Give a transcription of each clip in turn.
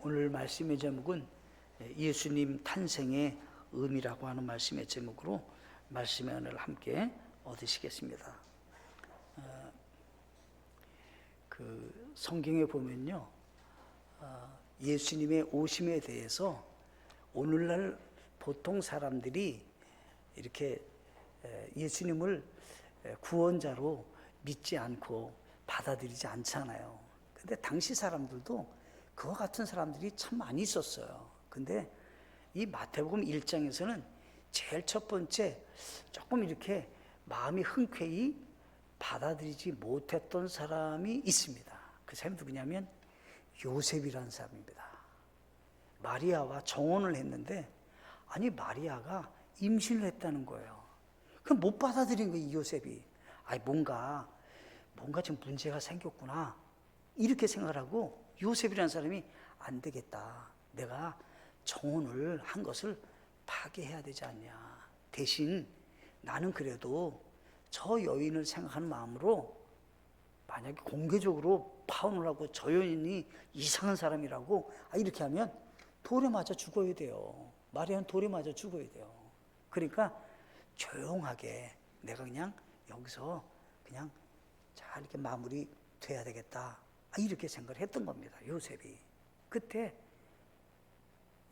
오늘 말씀의 제목은 예수님 탄생의 의미라고 하는 말씀의 제목으로 말씀의 은혜를 함께 얻으시겠습니다. 그 성경에 보면요, 예수님의 오심에 대해서 오늘날 보통 사람들이 이렇게 예수님을 구원자로 믿지 않고 받아들이지 않잖아요. 근데 당시 사람들도 그와 같은 사람들이 참 많이 있었어요. 근데 이 마태복음 1장에서는 제일 첫 번째 조금 이렇게 마음이 흔쾌히 받아들이지 못했던 사람이 있습니다. 그 사람이 누구냐면 요셉이라는 사람입니다. 마리아와 정혼을 했는데, 아니 마리아가 임신을 했다는 거예요. 그럼 못 받아들인 거예요, 이 요셉이. 아니 뭔가 좀 문제가 생겼구나, 이렇게 생각을 하고, 요셉이라는 사람이 안 되겠다, 내가 정혼을 한 것을 파괴해야 되지 않냐, 대신 나는 그래도 저 여인을 생각하는 마음으로 만약에 공개적으로 파혼을 하고 저 여인이 이상한 사람이라고 이렇게 하면 돌에 맞아 죽어야 돼요. 마리아는 돌에 맞아 죽어야 돼요. 그러니까 조용하게 내가 그냥 여기서 그냥 잘 이렇게 마무리 돼야 되겠다, 이렇게 생각을 했던 겁니다, 요셉이. 그때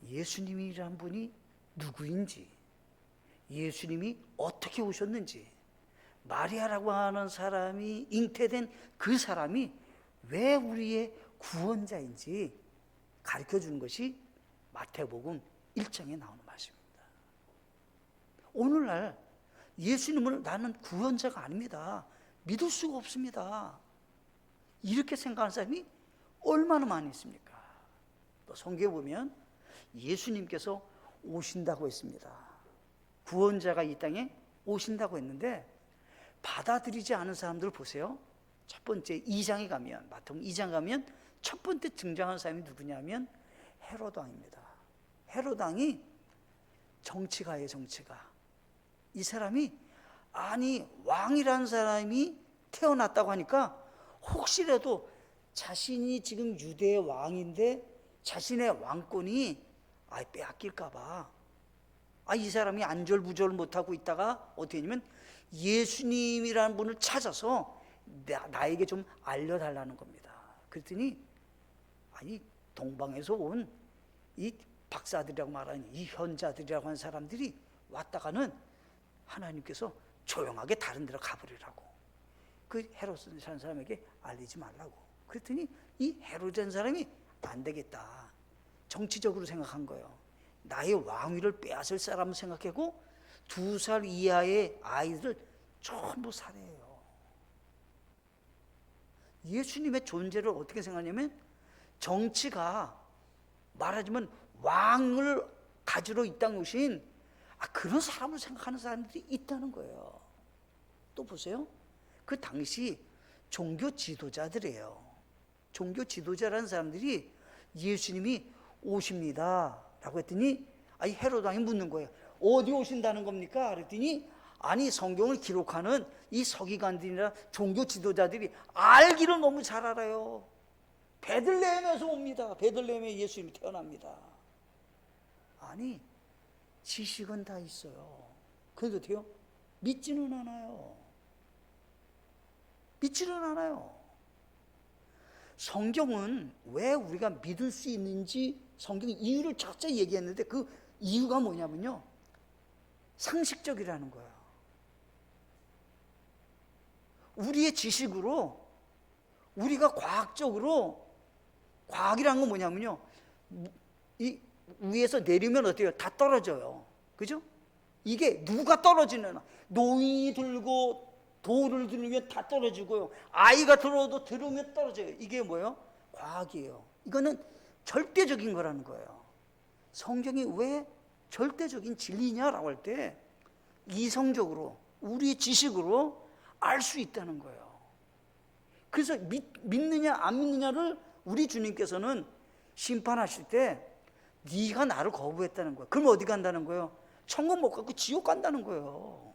예수님이란 분이 누구인지, 예수님이 어떻게 오셨는지, 마리아라고 하는 사람이 잉태된 그 사람이 왜 우리의 구원자인지 가르쳐 주는 것이 마태복음 1장에 나오는 말씀입니다. 오늘날 예수님을 나는 구원자가 아닙니다, 믿을 수가 없습니다, 이렇게 생각하는 사람이 얼마나 많이 있습니까? 또 성경에 보면 예수님께서 오신다고 했습니다. 구원자가 이 땅에 오신다고 했는데 받아들이지 않은 사람들을 보세요. 첫 번째 2장에 가면, 마태복음 2장 가면 첫 번째 등장하는 사람이 누구냐면 헤롯 왕입니다. 헤롯 왕이 정치가예요, 정치가. 이 사람이, 아니 왕이라는 사람이 태어났다고 하니까 혹시라도 자신이 지금 유대의 왕인데 자신의 왕권이 빼앗길까봐 이 사람이 안절부절 못하고 있다가 어떻게 했냐면 예수님이라는 분을 찾아서 나에게 좀 알려달라는 겁니다. 그랬더니 동방에서 온 이 박사들이라고 말하는 이 현자들이라고 하는 사람들이 왔다가는 하나님께서 조용하게 다른 데로 가버리라고, 그 헤롯이라는 사람에게 알리지 말라고. 그랬더니 이 헤롯이라는 사람이 안 되겠다, 정치적으로 생각한 거예요. 나의 왕위를 빼앗을 사람을 생각하고 2살 이하의 아이들 전부 살해해요. 예수님의 존재를 어떻게 생각하냐면, 정치가 말하자면 왕을 가지러 이 땅에 오신 그런 사람을 생각하는 사람들이 있다는 거예요. 또 보세요, 그 당시 종교 지도자들이에요. 종교 지도자라는 사람들이 예수님이 오십니다 라고 했더니 헤롯 왕이 묻는 거예요. 어디 오신다는 겁니까? 그랬더니 성경을 기록하는 이 서기관들이나 종교 지도자들이 알기를 너무 잘 알아요. 베들레헴에서 옵니다. 베들레헴에 예수님이 태어납니다. 지식은 다 있어요. 그런데 어때요? 믿지는 않아요. 성경은 왜 우리가 믿을 수 있는지 성경이 이유를 철저히 얘기했는데, 그 이유가 뭐냐면요, 상식적이라는 거예요. 우리의 지식으로, 우리가 과학적으로, 과학이라는 건 뭐냐면요, 이 위에서 내리면 어때요? 다 떨어져요. 그죠? 이게 누가 떨어지는, 노인이 들고 돌을 들으면 다 떨어지고요, 아이가 들으면 떨어져요. 이게 뭐예요? 과학이에요. 이거는 절대적인 거라는 거예요. 성경이 왜 절대적인 진리냐라고 할 때 이성적으로, 우리의 지식으로 알 수 있다는 거예요. 그래서 믿느냐 안 믿느냐를 우리 주님께서는 심판하실 때 네가 나를 거부했다는 거예요. 그럼 어디 간다는 거예요? 천국 못 가고 지옥 간다는 거예요.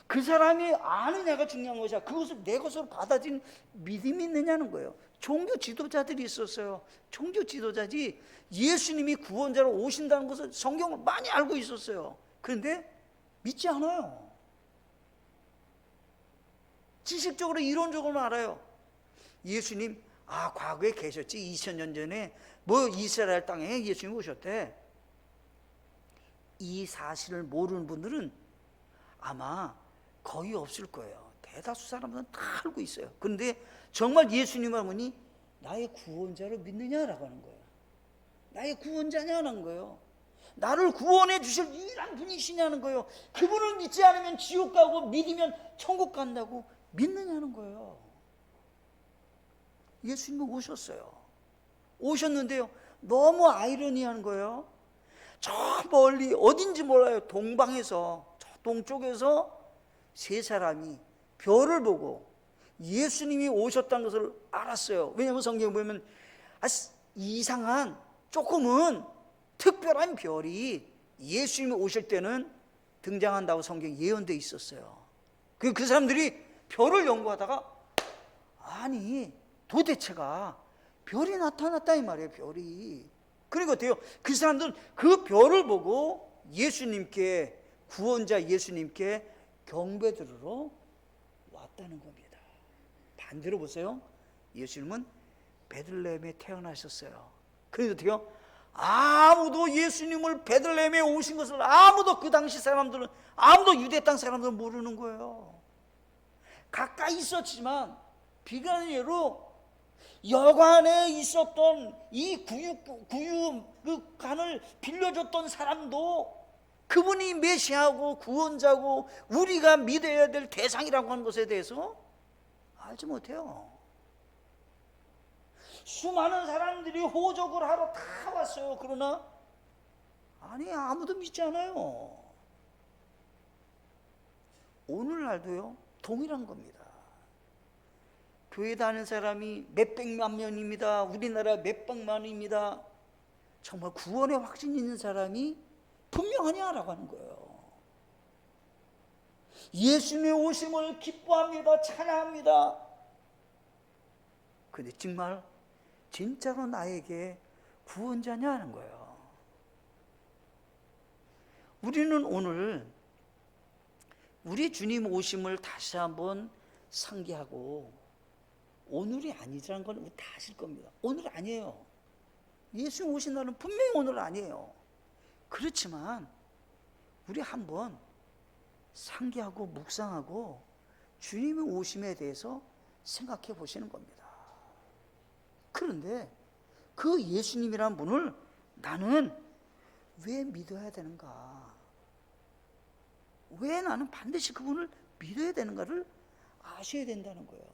그 사람이 아느냐가 중요한 것이야. 그것을 내 것으로 받아들인 믿음이 있느냐는 거예요. 종교 지도자들이 있었어요. 종교 지도자들이 예수님이 구원자로 오신다는 것을 성경을 많이 알고 있었어요. 그런데 믿지 않아요. 지식적으로 이론적으로 알아요. 예수님 과거에 계셨지, 2000년 전에 뭐 이스라엘 땅에 예수님이 오셨대. 이 사실을 모르는 분들은 아마 거의 없을 거예요. 대다수 사람들은 다 알고 있어요. 그런데 정말 예수님을 보니 나의 구원자로 믿느냐라고 하는 거예요. 나의 구원자냐는 거예요. 나를 구원해 주실 유일한 분이시냐는 거예요. 그분을 믿지 않으면 지옥 가고 믿으면 천국 간다고 믿느냐는 거예요. 예수님이 오셨어요. 오셨는데요, 너무 아이러니한 거예요. 저 멀리 어딘지 몰라요. 동방에서, 저 동쪽에서 세 사람이 별을 보고 예수님이 오셨다는 것을 알았어요. 왜냐하면 성경에 보면 이상한, 조금은 특별한 별이 예수님이 오실 때는 등장한다고 성경에 예언되어 있었어요. 그 사람들이 별을 연구하다가 아니 도대체가 별이 나타났다 이 말이에요. 별이. 그러니까 어때요? 그 사람들은 그 별을 보고 예수님께, 구원자 예수님께 경배 드리러 왔다는 겁니다. 반대로 보세요. 예수님은 베들레헴에 태어나셨어요. 그런데 어때요? 아무도 예수님을 베들레헴에 오신 것을 아무도, 그 당시 사람들은, 아무도 유대 땅 사람들은 모르는 거예요. 가까이 있었지만 비관의 예로 여관에 있었던 이 구유관을 빌려줬던 사람도 그분이 메시아고 구원자고 우리가 믿어야 될 대상이라고 하는 것에 대해서 알지 못해요. 수많은 사람들이 호적을 하러 다 왔어요. 그러나 아무도 믿지 않아요. 오늘날도요 동일한 겁니다. 교회 다니는 사람이 몇백만 명입니다. 우리나라 몇백만입니다. 정말 구원의 확신이 있는 사람이 분명하냐라고 하는 거예요. 예수님의 오심을 기뻐합니다. 찬양합니다. 근데 정말 진짜로 나에게 구원자냐 하는 거예요. 우리는 오늘 우리 주님 오심을 다시 한번 상기하고, 오늘이 아니라는 건 다 아실 겁니다. 오늘 아니에요. 예수 오신 날은 분명히 오늘 아니에요. 그렇지만 우리 한번 상기하고 묵상하고 주님의 오심에 대해서 생각해 보시는 겁니다. 그런데 그 예수님이란 분을 나는 왜 믿어야 되는가? 왜 나는 반드시 그분을 믿어야 되는가를 아셔야 된다는 거예요.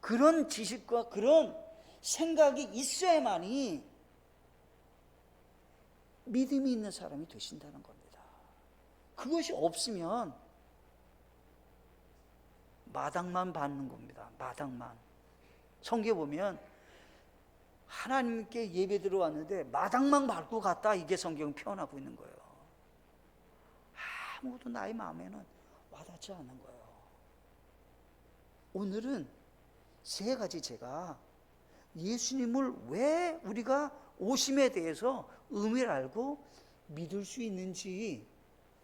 그런 지식과 그런 생각이 있어야만이 믿음이 있는 사람이 되신다는 겁니다. 그것이 없으면 마당만 받는 겁니다. 마당만. 성경에 보면 하나님께 예배 들어왔는데 마당만 밟고 갔다, 이게 성경 표현하고 있는 거예요. 아무것도 나의 마음에는 와닿지 않는 거예요. 오늘은 세 가지 제가 예수님을 왜 우리가 오심에 대해서 의미를 알고 믿을 수 있는지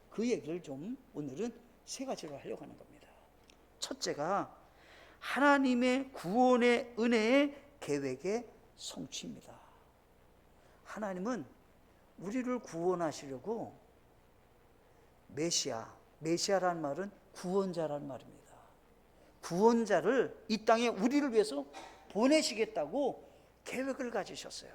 그 얘기를 좀 오늘은 세 가지로 하려고 하는 겁니다. 첫째가 하나님의 구원의 은혜의 계획의 성취입니다. 하나님은 우리를 구원하시려고 메시아라는 말은 구원자라는 말입니다. 구원자를 이 땅에 우리를 위해서 보내시겠다고 계획을 가지셨어요.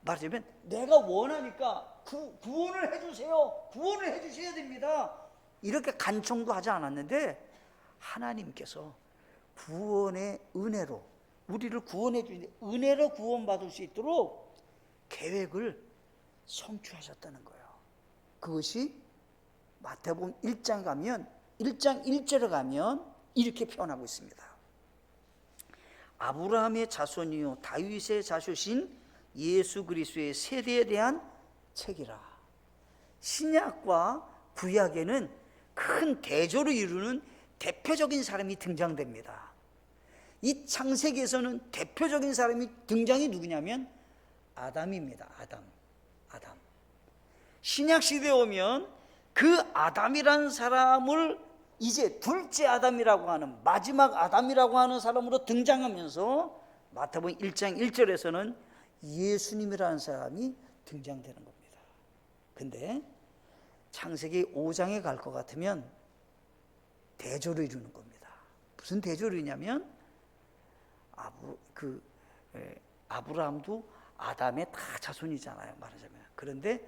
말하자면 내가 원하니까 구원을 해주세요. 구원을 해주셔야 됩니다. 이렇게 간청도 하지 않았는데 하나님께서 구원의 은혜로 우리를 구원해 주시는데 은혜로 구원받을 수 있도록 계획을 성취하셨다는 거예요. 그것이 마태복음 1장 가면 1장 1절에 가면 이렇게 표현하고 있습니다. 아브라함의 자손이요 다윗의 자손인 예수 그리스도의 세대에 대한 책이라. 신약과 구약에는 큰 대조를 이루는 대표적인 사람이 등장됩니다. 이 창세기에서는 대표적인 사람이 등장이 누구냐면 아담입니다. 아담. 신약 시대에 오면 그 아담이라는 사람을 이제 둘째 아담이라고 하는, 마지막 아담이라고 하는 사람으로 등장하면서 마태복음 1장 1절에서는 예수님이라는 사람이 등장되는 겁니다. 근데 창세기 5장에 갈 것 같으면 대조를 이루는 겁니다. 무슨 대조를냐면 아브라함도 아담의 다 자손이잖아요, 말하자면. 그런데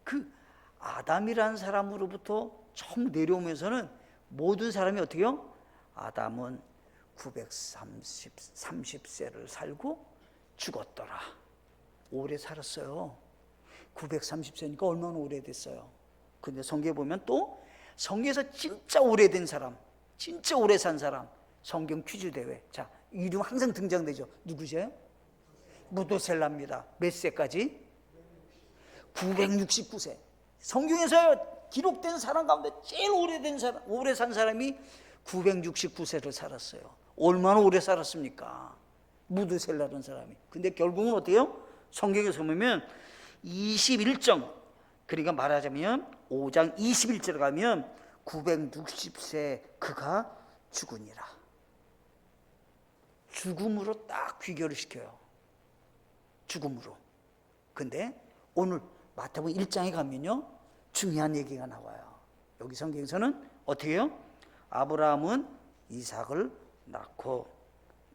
그 아담이라는 사람으로부터 처음 내려오면서는 모든 사람이 어떻게요? 아담은 930세를 살고 죽었더라. 오래 살았어요. 930세니까 얼마나 오래됐어요. 근데 성경에 보면 또 성경에서 진짜 오래된 사람, 진짜 오래 산 사람, 성경 퀴즈 대회. 자, 이름 항상 등장되죠. 누구세요? 무도셀라입니다. 몇 세까지? 969세. 성경에서 기록된 사람 가운데 제일 오래된 사람, 오래 산 사람이 969세를 살았어요. 얼마나 오래 살았습니까? 무드셀라라는 사람이. 근데 결국은 어때요? 성경에서 보면 21장, 그러니까 말하자면 5장 21절에 가면 960세 그가 죽으니라. 죽음으로 딱 귀결을 시켜요. 죽음으로. 근데 오늘 마태복음 1장에 가면요, 중요한 얘기가 나와요. 여기 성경에서는 어떻게 해요? 아브라함은 이삭을 낳고,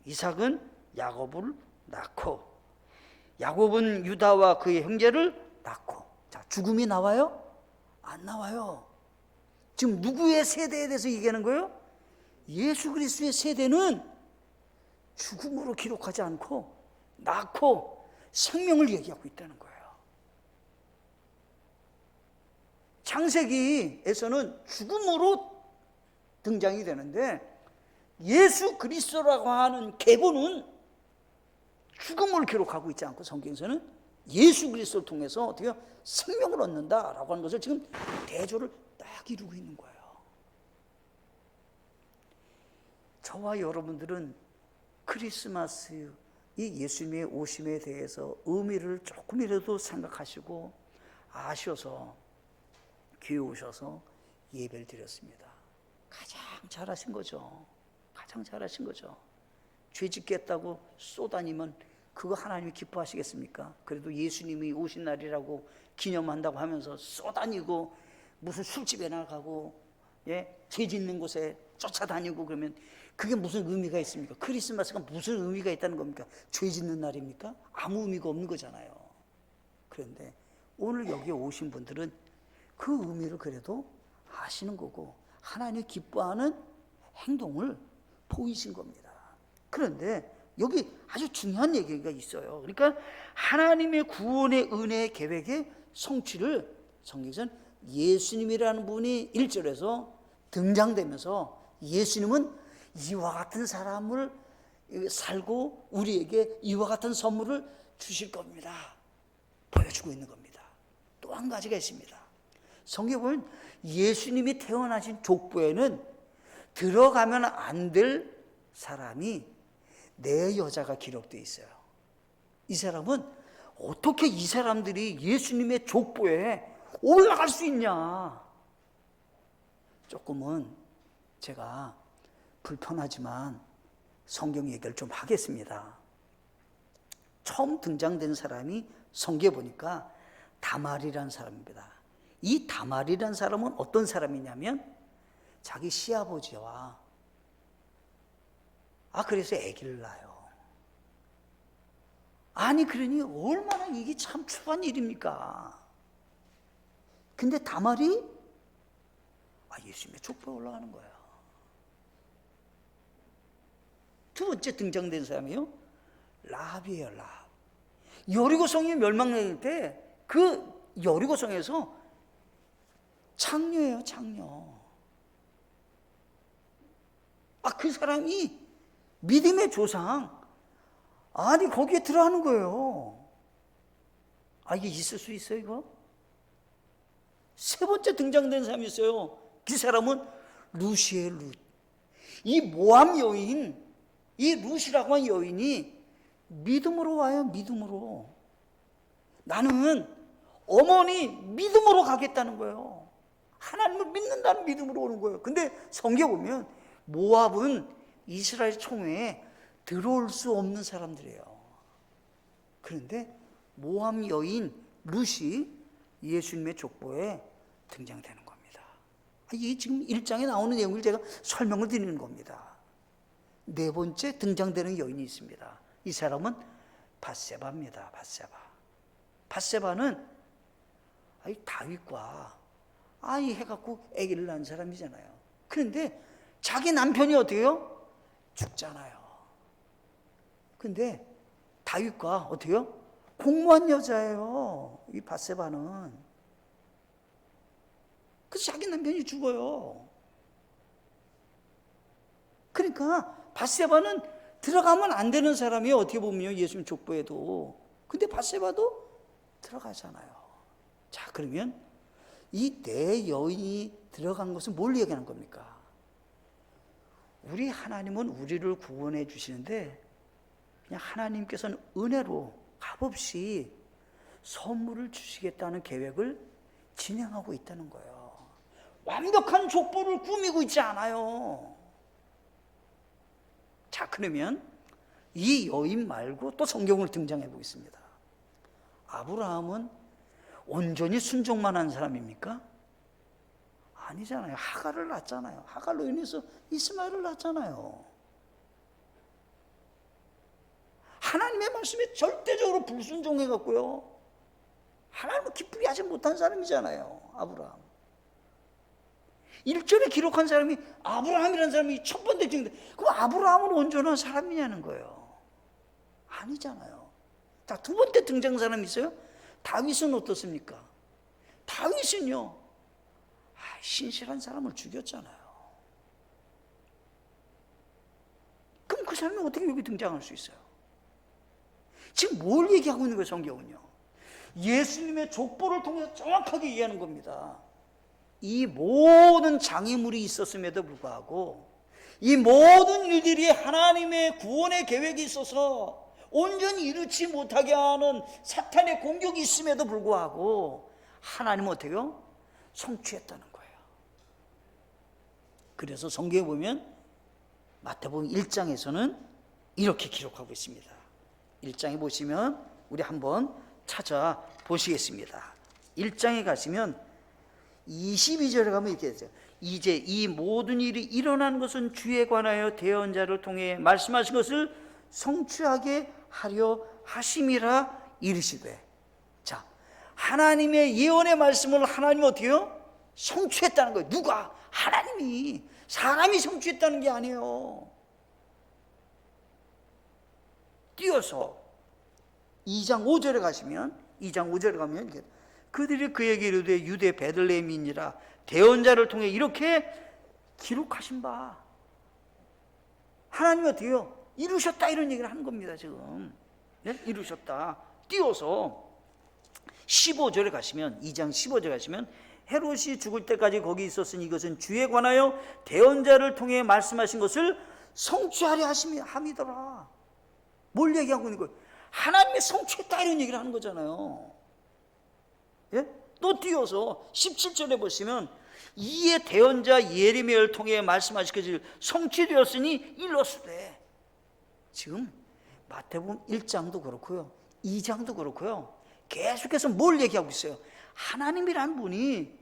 이삭은 야곱을 낳고, 야곱은 유다와 그의 형제를 낳고. 자, 죽음이 나와요? 안 나와요. 지금 누구의 세대에 대해서 얘기하는 거예요? 예수 그리스도의 세대는 죽음으로 기록하지 않고 낳고 생명을 얘기하고 있다는 거예요. 창세기에서는 죽음으로 등장이 되는데 예수 그리스도라고 하는 계보는 죽음을 기록하고 있지 않고 성경에서는 예수 그리스도를 통해서 어떻게 생명을 얻는다라고 하는 것을 지금 대조를 딱 이루고 있는 거예요. 저와 여러분들은 크리스마스 이 예수님의 오심에 대해서 의미를 조금이라도 생각하시고 아셔서 교회 오셔서 예배를 드렸습니다. 가장 잘하신 거죠. 가장 잘하신 거죠. 죄 짓겠다고 쏘다니면 그거 하나님이 기뻐하시겠습니까? 그래도 예수님이 오신 날이라고 기념한다고 하면서 쏘다니고 무슨 술집에 나가고, 죄 짓는 곳에 쫓아다니고 그러면 그게 무슨 의미가 있습니까? 크리스마스가 무슨 의미가 있다는 겁니까? 죄 짓는 날입니까? 아무 의미가 없는 거잖아요. 그런데 오늘 여기에 오신 분들은 그 의미를 그래도 아시는 거고 하나님이 기뻐하는 행동을 보이신 겁니다. 그런데 여기 아주 중요한 얘기가 있어요. 그러니까 하나님의 구원의 은혜의 계획의 성취를 성경에서는 예수님이라는 분이 1절에서 등장되면서 예수님은 이와 같은 사람을 살고 우리에게 이와 같은 선물을 주실 겁니다. 보여주고 있는 겁니다. 또 한 가지가 있습니다. 성경에 보면 예수님이 태어나신 족보에는 들어가면 안 될 사람이 네 여자가 기록되어 있어요. 이 사람은 어떻게 이 사람들이 예수님의 족보에 올라갈 수 있냐? 조금은 제가 불편하지만 성경 얘기를 좀 하겠습니다. 처음 등장된 사람이 성경에 보니까 다말이라는 사람입니다. 이 다말이라는 사람은 어떤 사람이냐면 자기 시아버지와 그래서 아기를 낳아요. 아니 그러니 얼마나 이게 참 추한 일입니까? 근데 다말이 예수님의 족보에 올라가는 거예요. 두 번째 등장된 사람이요, 라합이에요. 라합. 여리고성이 멸망될 때 그 여리고성에서 창녀예요, 창녀. 그 사람이 믿음의 조상, 거기에 들어가는 거예요. 이게 있을 수 있어요, 이거? 세 번째 등장된 사람이 있어요. 그 사람은 루시의 룻. 이 모함 여인, 이 룻이라고 하는 여인이 믿음으로 와요. 믿음으로. 나는 어머니 믿음으로 가겠다는 거예요. 하나님을 믿는다는 믿음으로 오는 거예요. 근데 성경 보면 모압은 이스라엘 총회에 들어올 수 없는 사람들이에요. 그런데 모압 여인 룻이 예수님의 족보에 등장되는 겁니다. 이 지금 1장에 나오는 내용을 제가 설명을 드리는 겁니다. 네 번째 등장되는 여인이 있습니다. 이 사람은 밧세바입니다. 밧세바는 다윗과 아이 해갖고 아기를 낳은 사람이잖아요. 그런데 자기 남편이 어때요? 죽잖아요. 근데 다윗과 어때요? 공무한 여자예요. 이 밧세바는. 그래서 자기 남편이 죽어요. 그러니까 밧세바는 들어가면 안 되는 사람이에요. 어떻게 보면요, 예수님 족보에도. 근데 밧세바도 들어가잖아요. 자, 그러면 이 네 여인이 들어간 것은 뭘 얘기하는 겁니까? 우리 하나님은 우리를 구원해 주시는데 그냥 하나님께서는 은혜로 값없이 선물을 주시겠다는 계획을 진행하고 있다는 거예요. 완벽한 족보를 꾸미고 있지 않아요. 자, 그러면 이 여인 말고 또 성경을 등장해 보겠습니다. 아브라함은 온전히 순종만 한 사람입니까? 아니잖아요. 하갈을 낳았잖아요. 하갈로 인해서 이스마엘을 낳았잖아요. 하나님의 말씀에 절대적으로 불순종해 갖고요, 하나님을 기쁘게 하지 못한 사람이잖아요, 아브라함. 1절에 기록한 사람이 아브라함이라는 사람이 첫 번째 증인데, 그럼 아브라함은 온전한 사람이냐는 거예요. 아니잖아요. 자, 두 번째 등장 사람이 있어요. 다윗은 어떻습니까? 다윗은요, 신실한 사람을 죽였잖아요. 그럼 그 사람이 어떻게 여기 등장할 수 있어요? 지금 뭘 얘기하고 있는 거예요, 성경은요? 예수님의 족보를 통해서 정확하게 이해하는 겁니다. 이 모든 장애물이 있었음에도 불구하고, 이 모든 일들이 하나님의 구원의 계획이 있어서 온전히 이루지 못하게 하는 사탄의 공격이 있음에도 불구하고 하나님은 어떻게 해요? 성취했다는 거예요. 그래서 성경에 보면 마태복음 1장에서는 이렇게 기록하고 있습니다. 1장에 보시면 우리 한번 찾아보시겠습니다. 1장에 가시면 22절에 가면 이렇게 되죠. 이제 이 모든 일이 일어난 것은 주에 관하여 대언자를 통해 말씀하신 것을 성취하게 하려 하심이라 이르시되. 자, 하나님의 예언의 말씀을 하나님이 어떻게 해요? 성취했다는 거예요. 누가? 하나님이. 사람이 성취했다는 게 아니에요. 띄어서 2장 5절에 가시면, 2장 5절에 가면 이렇게, 그들이 그에게 이르되 유대 베들레헴이니라 대언자를 통해 이렇게 기록하신 바. 하나님이 어떻게 해요? 이루셨다, 이런 얘기를 하는 겁니다, 지금. 네? 이루셨다. 띄워서 15절에 가시면, 2장 15절에 가시면, 헤롯이 죽을 때까지 거기 있었으니 이것은 주에 관하여 대언자를 통해 말씀하신 것을 성취하려 함이더라. 뭘 얘기하고 있는 거예요? 하나님이 성취했다, 이런 얘기를 하는 거잖아요. 예? 또 띄워서 17절에 보시면, 이에 대언자 예레미야를 통해 말씀하신 것을 성취되었으니 일렀으되. 지금 마태복음 1장도 그렇고요, 2장도 그렇고요, 계속해서 뭘 얘기하고 있어요? 하나님이란 분이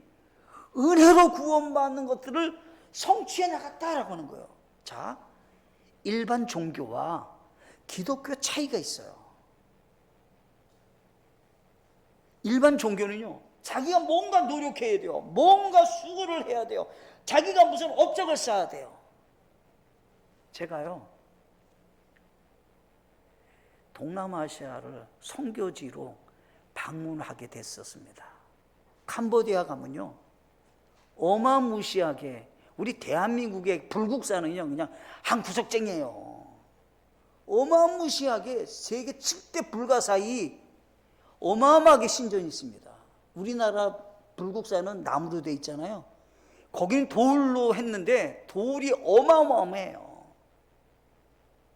은혜로 구원받는 것들을 성취해 나갔다라고 하는 거예요. 자, 일반 종교와 기독교 차이가 있어요. 일반 종교는요, 자기가 뭔가 노력해야 돼요. 뭔가 수고를 해야 돼요. 자기가 무슨 업적을 쌓아야 돼요. 제가요, 동남아시아를 선교지로 방문하게 됐었습니다. 캄보디아 가면요, 어마무시하게 우리 대한민국의 불국사는요 그냥 한 구석쟁이에요. 어마무시하게 세계 7대 불가사의 어마어마하게 신전이 있습니다. 우리나라 불국사는 나무로 돼 있잖아요. 거기는 돌로 했는데 돌이 어마어마해요.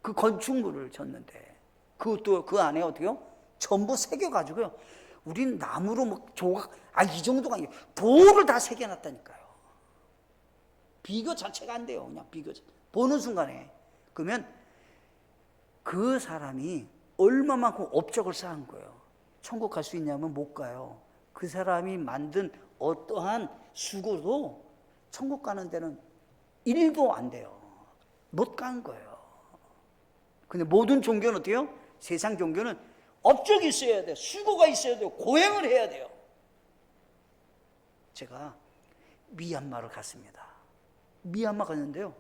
그 건축물을 졌는데 그것도 그 안에 어떻게요? 전부 새겨가지고요. 우린 나무로 뭐 조각, 이 정도가 아니에요. 돌을 다 새겨놨다니까요. 비교 자체가 안 돼요. 그냥 비교. 보는 순간에. 그러면 그 사람이 얼마만큼 업적을 쌓은 거예요. 천국 갈 수 있냐면 못 가요. 그 사람이 만든 어떠한 수고도 천국 가는 데는 1도 안 돼요. 못 가는 거예요. 근데 모든 종교는 어때요? 세상 종교는 업적이 있어야 돼요. 수고가 있어야 돼요. 고행을 해야 돼요. 제가 미얀마를 갔습니다. 미얀마 갔는데요.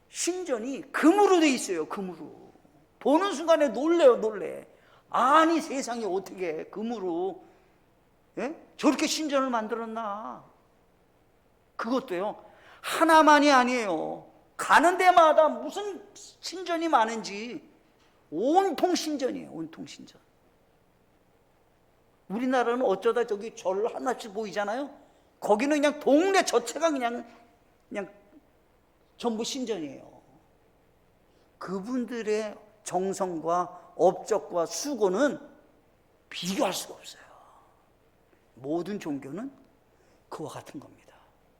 신전이 금으로 돼 있어요. 금으로. 보는 순간에 놀래요. 놀래. 아니 세상에 어떻게 금으로 저렇게 신전을 만들었나. 그것도요. 하나만이 아니에요. 가는 데마다 무슨 신전이 많은지 온통 신전이에요. 온통 신전. 우리나라는 어쩌다 저기 절 하나씩 보이잖아요. 거기는 그냥 동네 전체가 그냥 전부 신전이에요. 그분들의 정성과 업적과 수고는 비교할 수가 없어요. 모든 종교는 그와 같은 겁니다.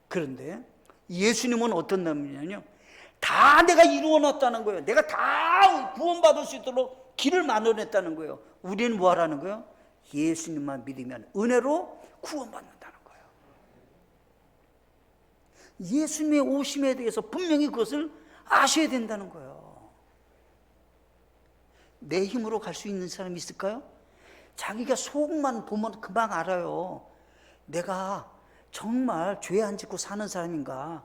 그런데 예수님은 어떤 놈이냐면요, 다 내가 이루어놨다는 거예요. 내가 다 구원받을 수 있도록 길을 만들어냈다는 거예요. 우리는 뭐 하라는 거예요? 예수님만 믿으면 은혜로 구원받는다는 거예요. 예수님의 오심에 대해서 분명히 그것을 아셔야 된다는 거예요. 내 힘으로 갈 수 있는 사람이 있을까요? 자기가 속만 보면 금방 알아요. 내가 정말 죄 안 짓고 사는 사람인가.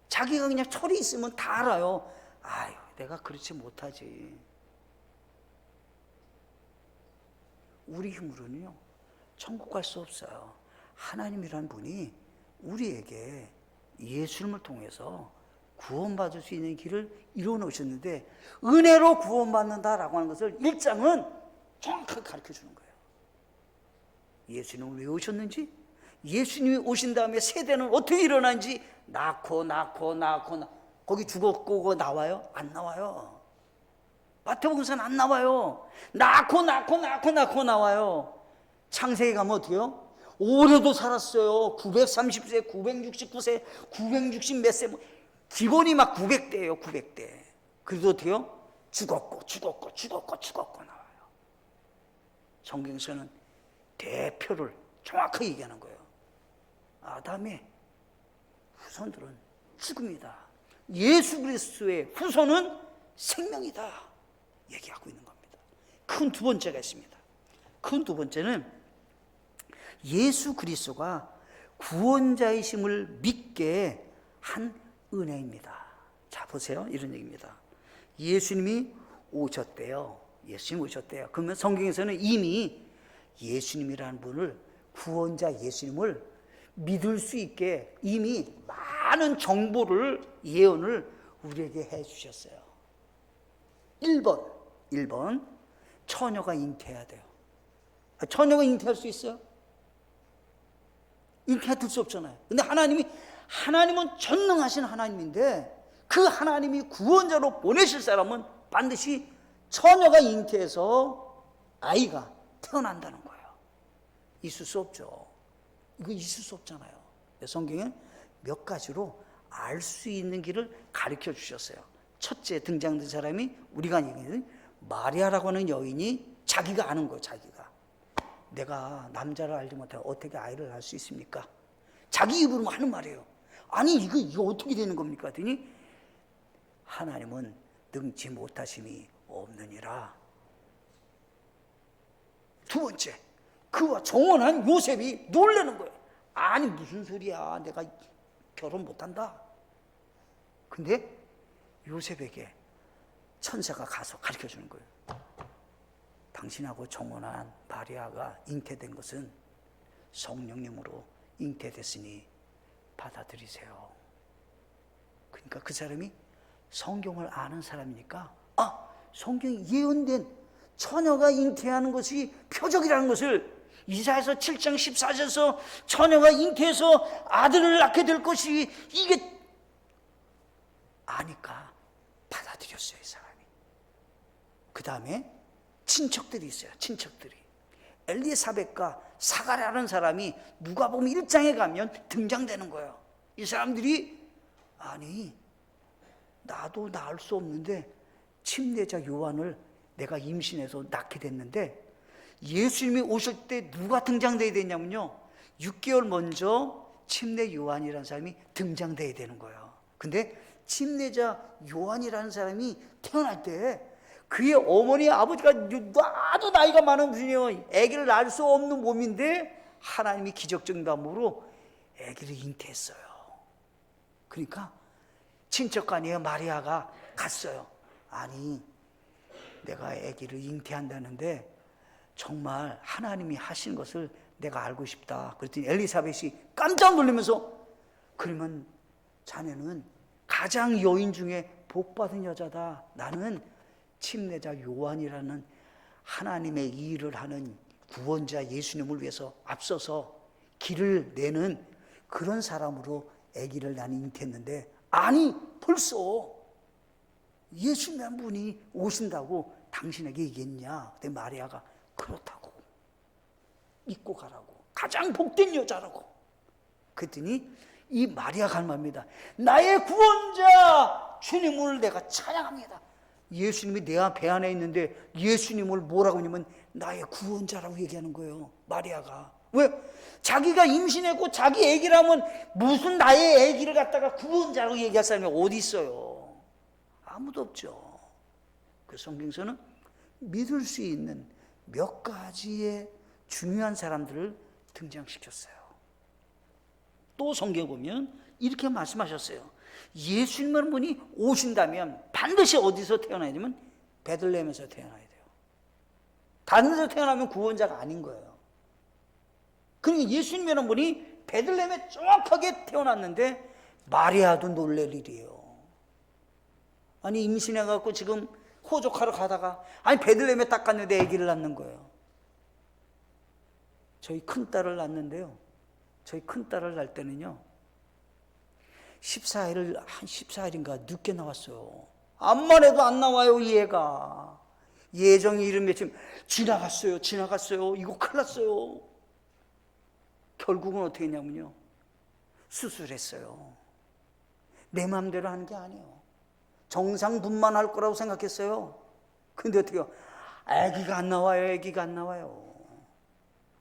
자기가 그냥 철이 있으면 다 알아요. 아유, 내가 그렇지 못하지. 우리 힘으로는요, 천국 갈 수 없어요. 하나님이란 분이 우리에게 예수님을 통해서 구원받을 수 있는 길을 이루어 놓으셨는데, 은혜로 구원받는다라고 하는 것을 1장은 정확하게 가르쳐 주는 거예요. 예수님은 왜 오셨는지, 예수님이 오신 다음에 세대는 어떻게 일어난지, 낳고 거기 죽었고 나와요? 안 나와요. 마태복음서는 안 나와요. 낳고 나와요. 창세기 가면 어때요? 오래도 살았어요. 930세, 969세, 960 몇 세, 기본이 막 900대예요. 900대. 그래도 어때요? 죽었고 나와요. 성경에서는 대표를 정확하게 얘기하는 거예요. 아담의 후손들은 죽음이다. 예수 그리스도의 후손은 생명이다. 얘기하고 있는 겁니다. 큰 두 번째가 있습니다. 큰 두 번째는 예수 그리스도가 구원자이심을 믿게 한 은혜입니다. 자, 보세요. 이런 얘기입니다. 예수님이 오셨대요. 그러면 성경에서는 이미 예수님이라는 분을, 구원자 예수님을 믿을 수 있게 이미 많은 정보를, 예언을 우리에게 해 주셨어요. 1번 처녀가 잉태해야 돼요. 처녀가 잉태할 수 있어요? 잉태할 수 없잖아요. 근데 하나님은 전능하신 하나님인데, 그 하나님이 구원자로 보내실 사람은 반드시 처녀가 잉태해서 아이가 태어난다는 거예요. 있을 수 없죠. 이거 있을 수 없잖아요. 성경에 몇 가지로 알 수 있는 길을 가르쳐 주셨어요. 첫째 등장된 사람이 우리가 얘기하는 마리아라고 하는 여인이 자기가 아는 거예요. 자기가 내가 남자를 알지 못하고 어떻게 아이를 낳을 수 있습니까? 자기 입으로 하는 말이에요. 아니 이거 어떻게 되는 겁니까? 하더니 하나님은 능치 못하심이 없느니라. 두 번째, 그와 정혼한 요셉이 놀라는 거예요. 아니 무슨 소리야, 내가 결혼 못한다. 근데 요셉에게 천사가 가서 가르쳐 주는 거예요. 당신하고 정혼한 마리아가 잉태된 것은 성령님으로 잉태됐으니 받아들이세요. 그러니까 그 사람이 성경을 아는 사람이니까, 성경이 예언된 처녀가 잉태하는 것이 표적이라는 것을 이사야서 7장 14절에서 처녀가 잉태해서 아들을 낳게 될 것이, 이게 아니까 그 다음에 친척들이 있어요. 친척들이. 엘리사벳과 사가랴라는 사람이 누가복음 1장에 가면 등장되는 거예요. 이 사람들이 아니 나도 낳을 수 없는데 침례자 요한을 내가 임신해서 낳게 됐는데 예수님이 오실 때 누가 등장돼야 되냐면요, 6개월 먼저 침례 요한이라는 사람이 등장돼야 되는 거예요. 근데 침례자 요한이라는 사람이 태어날 때 그의 어머니 아버지가 나도 나이가 많은 분이요, 아기를 낳을 수 없는 몸인데 하나님이 기적적인 방법으로 아기를 잉태했어요. 그러니까 친척간이에요. 마리아가 갔어요. 아니 내가 아기를 잉태한다는데 정말 하나님이 하신 것을 내가 알고 싶다. 그랬더니 엘리사벳이 깜짝 놀라면서 그러면 자네는 가장 여인 중에 복받은 여자다. 나는 침례자 요한이라는 하나님의 일을 하는 구원자 예수님을 위해서 앞서서 길을 내는 그런 사람으로 아기를 나는 잉태했는데 아니 벌써 예수님 분이 오신다고 당신에게 얘기했냐? 그때 마리아가 그렇다고, 믿고 가라고, 가장 복된 여자라고. 그랬더니 이 마리아가 할 말입니다. 나의 구원자 주님을 내가 찬양합니다. 예수님이 내 배 안에 있는데 예수님을 뭐라고 하냐면 나의 구원자라고 얘기하는 거예요. 마리아가. 왜? 자기가 임신했고 자기 아기라면 무슨 나의 아기를 갖다가 구원자라고 얘기할 사람이 어디 있어요? 아무도 없죠. 그 성경에서는 믿을 수 있는 몇 가지의 중요한 사람들을 등장시켰어요. 또 성경에 보면 이렇게 말씀하셨어요. 예수님은 분이 오신다면 반드시 어디서 태어나야 되면 베들레헴에서 태어나야 돼요. 다른 데서 태어나면 구원자가 아닌 거예요. 그러니까 예수님이라는 분이 베들레헴에 정확하게 태어났는데 마리아도 놀랄 일이에요. 아니 임신해갖고 지금 호족하러 가다가 아니 베들레헴에 딱 갔는데 아기를 낳는 거예요. 저희 큰딸을 낳는데요, 저희 큰딸을 낳을 때는요 14일인가 늦게 나왔어요. 암만 해도 안 나와요. 이 애가 예정이 이름에 지금 지나갔어요. 이거 큰일 났어요. 결국은 어떻게 했냐면요, 수술했어요. 내 마음대로 하는 게 아니에요. 정상분만할 거라고 생각했어요. 근데 어떻게 해요? 아기가 안 나와요.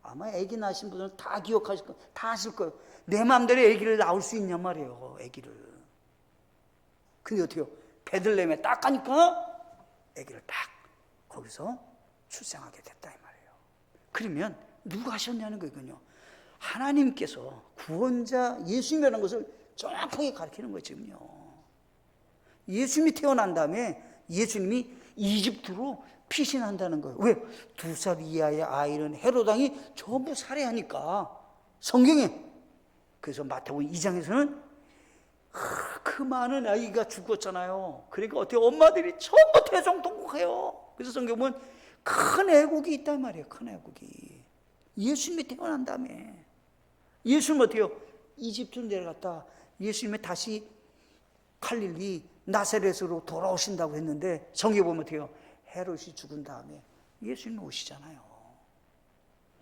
아마 아기 낳으신 분들은 다 기억하실 거예요. 다 아실 거예요. 내 마음대로 아기를 낳을 수 있냔 말이에요. 아기를. 근데 어떻게 해요? 베들레헴에 딱 가니까 아기를 딱 거기서 출생하게 됐다 이 말이에요. 그러면 누가 하셨냐는 거거든요. 하나님께서 구원자 예수님이라는 것을 정확하게 가르치는 거예요. 지금요. 예수님이 태어난 다음에 예수님이 이집트로 피신한다는 거예요. 왜? 2살 이하의 아이는 헤롯 왕이 전부 살해하니까 성경에. 그래서 마태복음 2장에서는 그 많은 아이가 죽었잖아요. 그러니까 어떻게 엄마들이 전부 대성통곡해요. 그래서 성경 보면 큰 애국이 있단 말이에요. 큰 애국이. 예수님이 태어난 다음에 예수님 어떻게 해요? 이집트로 내려갔다 예수님이 다시 갈릴리 나사렛으로 돌아오신다고 했는데 성경에 보면 어떻게 해요? 헤롯이 죽은 다음에 예수님이 오시잖아요.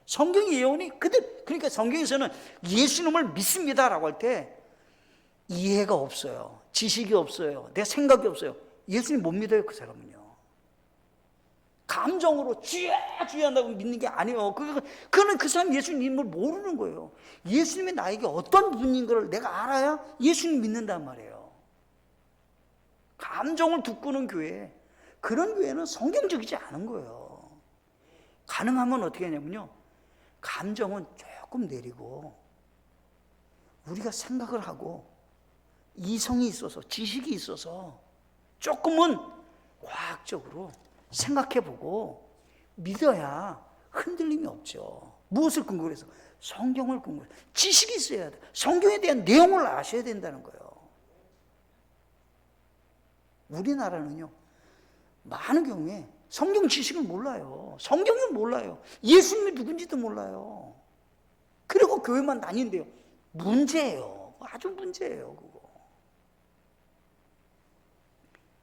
성경 예언이 그러니까 성경에서는 예수님을 믿습니다라고 할 때 이해가 없어요. 지식이 없어요. 내 생각이 없어요. 예수님 못 믿어요. 그 사람은요. 감정으로 주야 한다고 믿는 게 아니에요. 그거는 그 사람 예수님을 모르는 거예요. 예수님이 나에게 어떤 분인 걸 내가 알아야 예수님 믿는단 말이에요. 감정을 듣고는 교회, 그런 교회는 성경적이지 않은 거예요. 가능하면 어떻게 하냐면요, 감정은 조금 내리고 우리가 생각을 하고 이성이 있어서 지식이 있어서 조금은 과학적으로 생각해보고 믿어야 흔들림이 없죠. 무엇을 근거로 해서? 성경을 근거로 해서. 지식이 있어야 돼. 성경에 대한 내용을 아셔야 된다는 거예요. 우리나라는요 많은 경우에 성경 지식을 몰라요. 성경을 몰라요. 예수님이 누군지도 몰라요. 그리고 교회만 다닌대요. 문제예요. 아주 문제예요. 그거.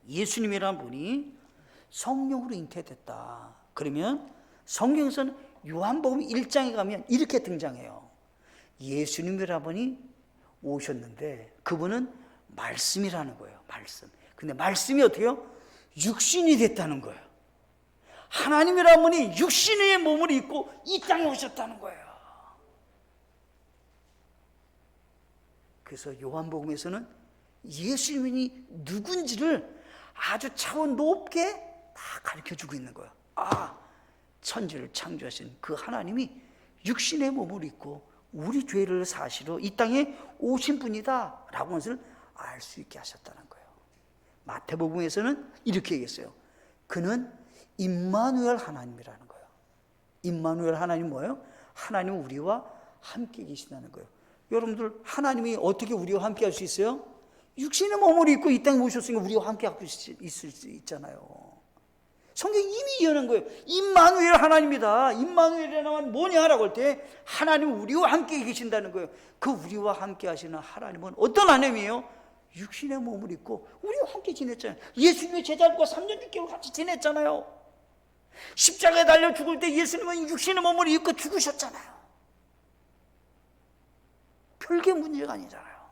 예수님이라는 분이 성령으로 잉태됐다. 그러면 성경에서는 요한복음 1장에 가면 이렇게 등장해요. 예수님이라는 분이 오셨는데 그분은 말씀이라는 거예요. 말씀. 근데 말씀이 어때요? 육신이 됐다는 거예요. 하나님이라는 분이 육신의 몸을 입고 이 땅에 오셨다는 거예요. 그래서 요한복음에서는 예수님이 누군지를 아주 차원 높게 다 가르쳐주고 있는 거예요. 아, 천지를 창조하신 그 하나님이 육신의 몸을 입고 우리 죄를 사시러 이 땅에 오신 분이다 라고 하는 것을 알 수 있게 하셨다는 거예요. 마태복음에서는 이렇게 얘기했어요. 그는 임마누엘 하나님이라는 거예요. 임마누엘 하나님 뭐예요? 하나님은 우리와 함께 계신다는 거예요. 여러분들 하나님이 어떻게 우리와 함께 할 수 있어요? 육신의 몸을 입고 이 땅에 오셨으니까 우리와 함께 하고 있을 수 있잖아요. 성경이 이미 예언한 거예요. 임마누엘 하나님이다. 임마누엘이라는 건 뭐냐라고 할 때 하나님은 우리와 함께 계신다는 거예요. 그 우리와 함께 하시는 하나님은 어떤 하나님이에요? 육신의 몸을 입고 우리와 함께 지냈잖아요. 예수님의 제자들과 3년 6개월 같이 지냈잖아요. 십자가에 달려 죽을 때 예수님은 육신의 몸을 입고 죽으셨잖아요. 별개 문제가 아니잖아요.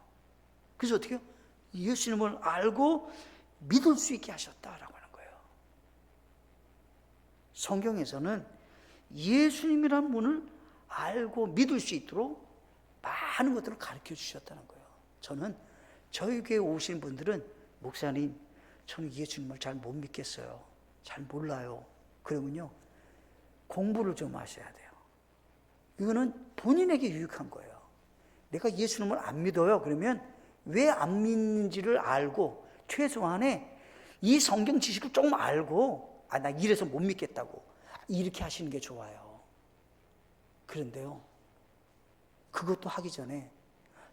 그래서 어떻게 해요? 예수님을 알고 믿을 수 있게 하셨다라고 하는 거예요. 성경에서는 예수님이란 분을 알고 믿을 수 있도록 많은 것들을 가르쳐 주셨다는 거예요. 저는 저희 교회에 오신 분들은 목사님, 저는 예수님을 잘 못 믿겠어요. 잘 몰라요. 그러면요, 공부를 좀 하셔야 돼요. 이거는 본인에게 유익한 거예요. 내가 예수님을 안 믿어요. 그러면 왜 안 믿는지를 알고 최소한에 이 성경 지식을 조금 알고 나 이래서 못 믿겠다고 이렇게 하시는 게 좋아요. 그런데요, 그것도 하기 전에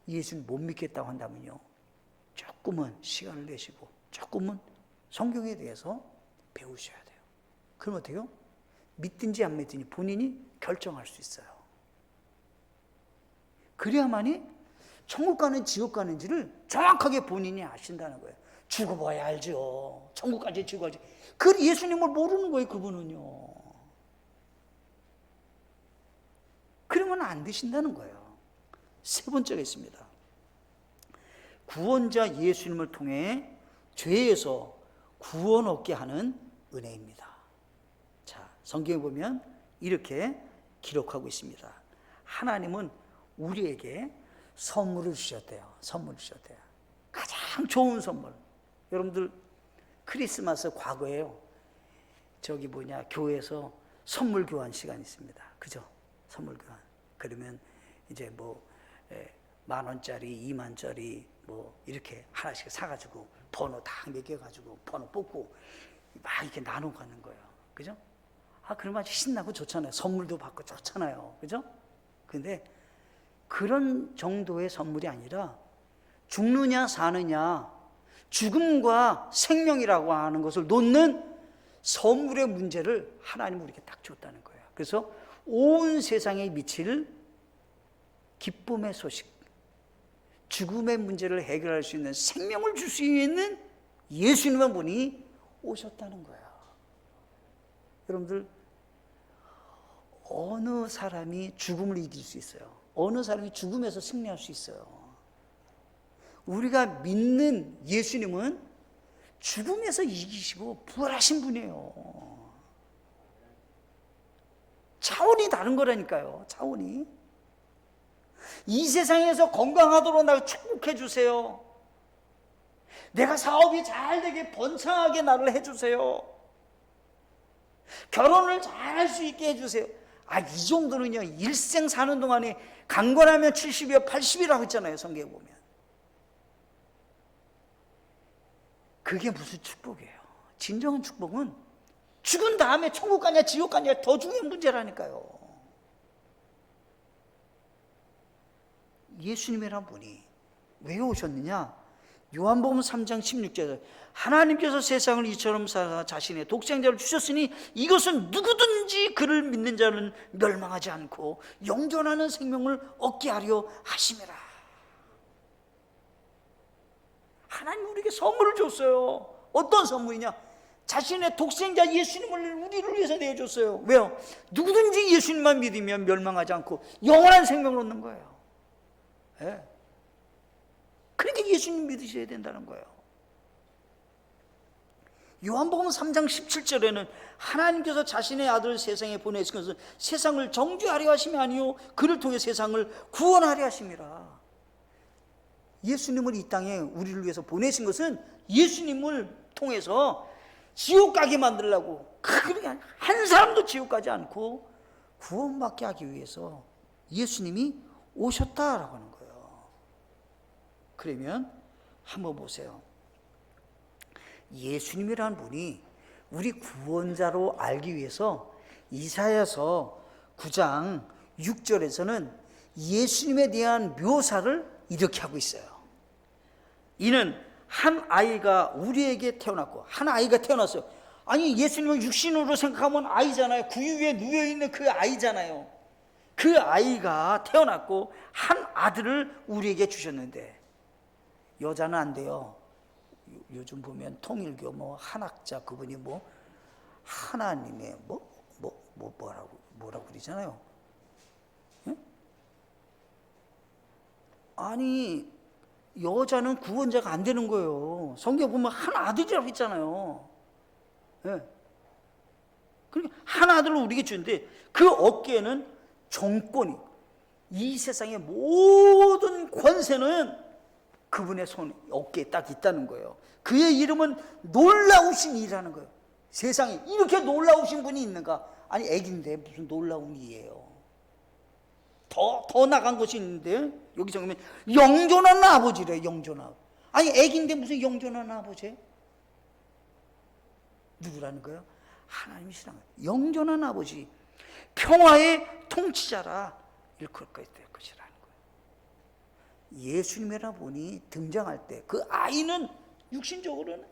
예수님 못 믿겠다고 한다면요, 조금은 시간을 내시고 조금은 성경에 대해서 배우셔야 돼요. 그럼 어떻게 해요? 믿든지 안 믿든지 본인이 결정할 수 있어요. 그래야만이 천국 가는 지옥 가는지를 정확하게 본인이 아신다는 거예요. 죽어봐야 알죠. 천국까지 지옥 가지. 그 예수님을 모르는 거예요, 그분은요. 그러면 안 되신다는 거예요. 세 번째가 있습니다. 구원자 예수님을 통해 죄에서 구원 얻게 하는 은혜입니다. 자, 성경에 보면 이렇게 기록하고 있습니다. 하나님은 우리에게 선물을 주셨대요. 선물을 주셨대요. 가장 좋은 선물. 여러분들 크리스마스 과거에요, 교회에서 선물 교환 시간이 있습니다. 그죠? 선물 교환. 그러면 이제 10,000원짜리, 20,000원짜리 이렇게 하나씩 사가지고 번호 다 매겨가지고 번호 뽑고 막 이렇게 나눠 가는 거예요. 그죠? 그러면 아주 신나고 좋잖아요. 선물도 받고 좋잖아요. 그죠? 근데 그런 정도의 선물이 아니라 죽느냐 사느냐, 죽음과 생명이라고 하는 것을 놓는 선물의 문제를 하나님은 우리에게 딱 줬다는 거예요. 그래서 온 세상에 미칠 기쁨의 소식, 죽음의 문제를 해결할 수 있는 생명을 줄 수 있는 예수님의 분이 오셨다는 거예요. 여러분들, 어느 사람이 죽음을 이길 수 있어요? 어느 사람이 죽음에서 승리할 수 있어요? 우리가 믿는 예수님은 죽음에서 이기시고 부활하신 분이에요. 차원이 다른 거라니까요. 차원이. 이 세상에서 건강하도록 나를 축복해 주세요. 내가 사업이 잘 되게 번창하게 나를 해주세요. 결혼을 잘 할 수 있게 해주세요. 이 정도는요, 일생 사는 동안에 강건하면 70이요 80이라고 했잖아요, 성경에 보면. 그게 무슨 축복이에요? 진정한 축복은 죽은 다음에 천국 가냐 지옥 가냐 더 중요한 문제라니까요. 예수님이란 분이 왜 오셨느냐? 요한복음 3장 16절에 하나님께서 세상을 이처럼 사랑하 자신의 독생자를 주셨으니 이것은 누구든지 그를 믿는 자는 멸망하지 않고 영존하는 생명을 얻게 하려 하심이라. 하나님 우리에게 선물을 줬어요. 어떤 선물이냐? 자신의 독생자 예수님을 우리를 위해서 내어줬어요. 왜요? 누구든지 예수님만 믿으면 멸망하지 않고 영원한 생명을 얻는 거예요. 예. 그러니까 예수님 믿으셔야 된다는 거예요. 요한복음 3장 17절에는 하나님께서 자신의 아들을 세상에 보내신 것은 세상을 정죄하려 하심이 아니요 그를 통해 세상을 구원하려 하심이라. 예수님을 이 땅에 우리를 위해서 보내신 것은 예수님을 통해서 지옥 가게 만들려고, 그러니까 한 사람도 지옥 가지 않고 구원받게 하기 위해서 예수님이 오셨다라고 하는 거예요. 그러면 한번 보세요. 예수님이라는 분이 우리 구원자로 알기 위해서 이사야서 9장 6절에서는 예수님에 대한 묘사를 이렇게 하고 있어요. 이는 한 아이가 우리에게 태어났고, 한 아이가 태어났어요. 아니, 예수님을 육신으로 생각하면 아이잖아요. 구유에 누워있는 그 아이잖아요. 그 아이가 태어났고 한 아들을 우리에게 주셨는데, 여자는 안 돼요. 요즘 보면 통일교 한학자 그분이 하나님의 뭐라고 그러잖아요. 예? 아니, 여자는 구원자가 안 되는 거예요. 성경 보면 한 아들이라고 했잖아요. 예. 그러니까 한 아들을 우리에게 주는데 그 어깨에는 정권이, 이 세상의 모든 권세는 그분의 어깨에 딱 있다는 거예요. 그의 이름은 놀라우신 이라는 거예요. 세상에 이렇게 놀라우신 분이 있는가? 아니, 애기인데 무슨 놀라운 이예요. 더 나간 것이 있는데 여기 적으면 영존한 아버지래. 영존한, 아니 애기인데 무슨 영존한 아버지? 누구라는 거예요? 하나님이시라는 거예요. 영존한 아버지, 평화의 통치자라 일컬 것이라는 거예요. 예수님이라 보니 등장할 때 그 아이는 육신적으로는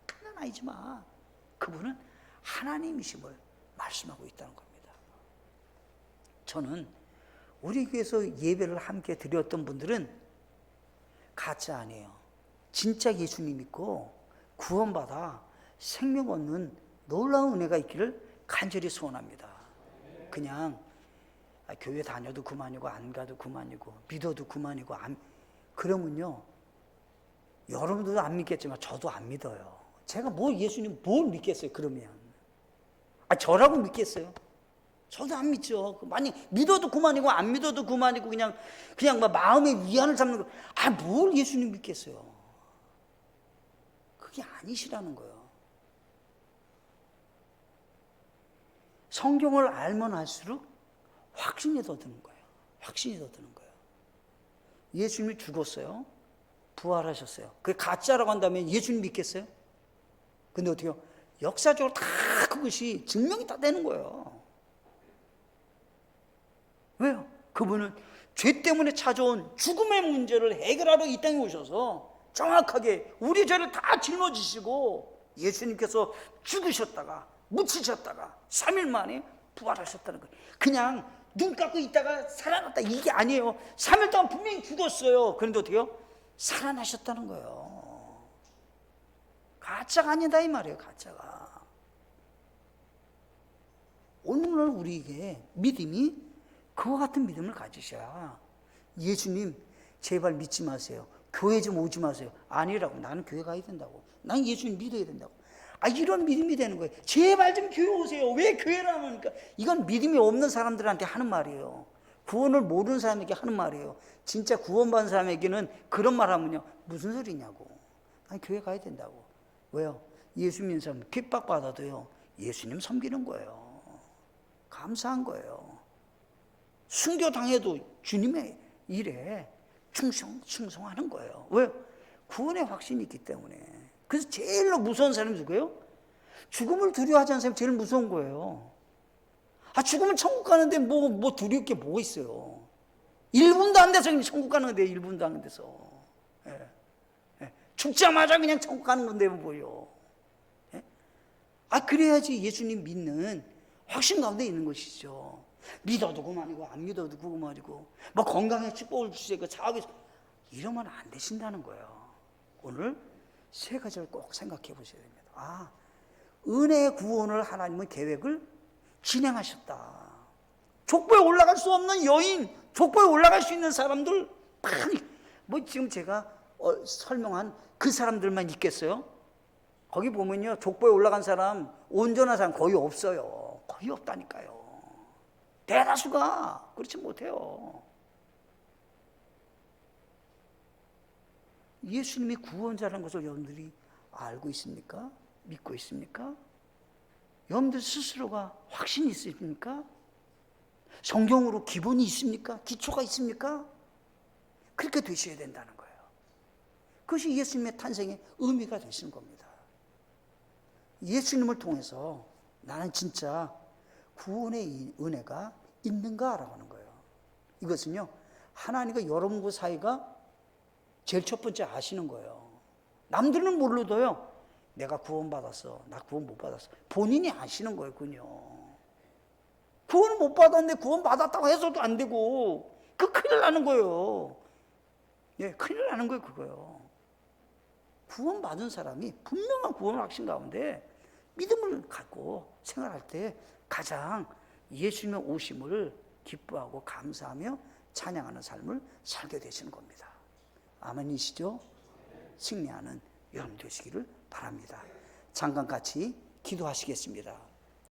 큰 아이지만 그분은 하나님이심을 말씀하고 있다는 겁니다. 저는 우리 교회에서 예배를 함께 드렸던 분들은 가짜 아니에요. 진짜 예수님 믿고 구원받아 생명 얻는 놀라운 은혜가 있기를 간절히 소원합니다. 그냥 교회 다녀도 그만이고 안 가도 그만이고 믿어도 그만이고 그러면요, 여러분들도 안 믿겠지만 저도 안 믿어요. 제가 예수님 뭘 믿겠어요? 그러면 저라고 믿겠어요? 저도 안 믿죠. 만약 믿어도 그만이고 안 믿어도 그만이고 그냥 마음의 위안을 잡는 거. 뭘 예수님 믿겠어요? 그게 아니시라는 거예요. 성경을 알면 알수록 확신이 더 드는 거예요. 확신이 더 드는 거예요. 예수님이 죽었어요. 부활하셨어요. 그게 가짜라고 한다면 예수님 믿겠어요? 근데 어떻게 해요? 역사적으로 다 그것이 증명이 다 되는 거예요. 왜요? 그분은 죄 때문에 찾아온 죽음의 문제를 해결하러 이 땅에 오셔서 정확하게 우리 죄를 다 짊어지시고 예수님께서 죽으셨다가 묻히셨다가 3일 만에 부활하셨다는 거예요. 그냥 눈 감고 있다가 살아났다 이게 아니에요. 3일 동안 분명히 죽었어요. 그런데 어떻게 해요? 살아나셨다는 거예요. 가짜가 아니다 이 말이에요. 가짜가. 오늘날 우리에게 믿음이 그와 같은 믿음을 가지셔야, 예수님 제발 믿지 마세요. 교회 좀 오지 마세요. 아니라고. 나는 교회 가야 된다고. 난 예수님 믿어야 된다고. 이런 믿음이 되는 거예요. 제발 좀 교회 오세요. 왜 교회를 안 오니까? 이건 믿음이 없는 사람들한테 하는 말이에요. 구원을 모르는 사람에게 하는 말이에요. 진짜 구원받은 사람에게는 그런 말 하면요, 무슨 소리냐고. 난 교회 가야 된다고. 왜요? 예수 믿는 사람 핍박받아도요, 예수님 섬기는 거예요. 감사한 거예요. 순교당해도 주님의 일에 충성하는 거예요. 왜요? 구원의 확신이 있기 때문에. 그래서 제일로 무서운 사람이 누구예요? 죽음을 두려워하지 않는 사람이 제일 무서운 거예요. 죽으면 천국 가는데 뭐 두려울 게 뭐가 있어요? 1분도 안 돼서 천국 가는 건데, 1분도 안 돼서. 죽자마자 그냥 천국 가는 건데 뭐요? 그래야지 예수님 믿는 확신 가운데 있는 것이죠. 믿어도 그만이고 안 믿어도 그만이고 건강에 축복을 주시고 자하게 이러면 안 되신다는 거예요. 오늘 세 가지를 꼭 생각해 보셔야 됩니다. 은혜의 구원을 하나님은 계획을 진행하셨다. 족보에 올라갈 수 없는 여인, 족보에 올라갈 수 있는 사람들 많이, 뭐 지금 제가 설명한 그 사람들만 있겠어요? 거기 보면요, 족보에 올라간 사람, 온전한 사람 거의 없어요. 거의 없다니까요. 대다수가 그렇지 못해요. 예수님이 구원자라는 것을 여러분들이 알고 있습니까? 믿고 있습니까? 여러분들 스스로가 확신이 있습니까? 성경으로 기본이 있습니까? 기초가 있습니까? 그렇게 되셔야 된다는 거예요. 그것이 예수님의 탄생의 의미가 되시는 겁니다. 예수님을 통해서 나는 진짜 구원의 은혜가 있는가라고 하는 거예요. 이것은요, 하나님과 여러분과 사이가 제일 첫 번째 아시는 거예요. 남들은 몰라도요, 내가 구원받았어, 나 구원 못 받았어, 본인이 아시는 거예요. 그군요. 구원 못 받았는데 구원 받았다고 해서도 안 되고, 그 큰일 나는 거예요. 예, 큰일 나는 거예요. 그거요. 구원 받은 사람이 분명한 구원 확신 가운데 믿음을 갖고 생활할 때 가장 예수님의 오심을 기뻐하고 감사하며 찬양하는 삶을 살게 되시는 겁니다. 아멘이시죠? 승리하는 여러분 되시기를 바랍니다. 잠깐 같이 기도하시겠습니다.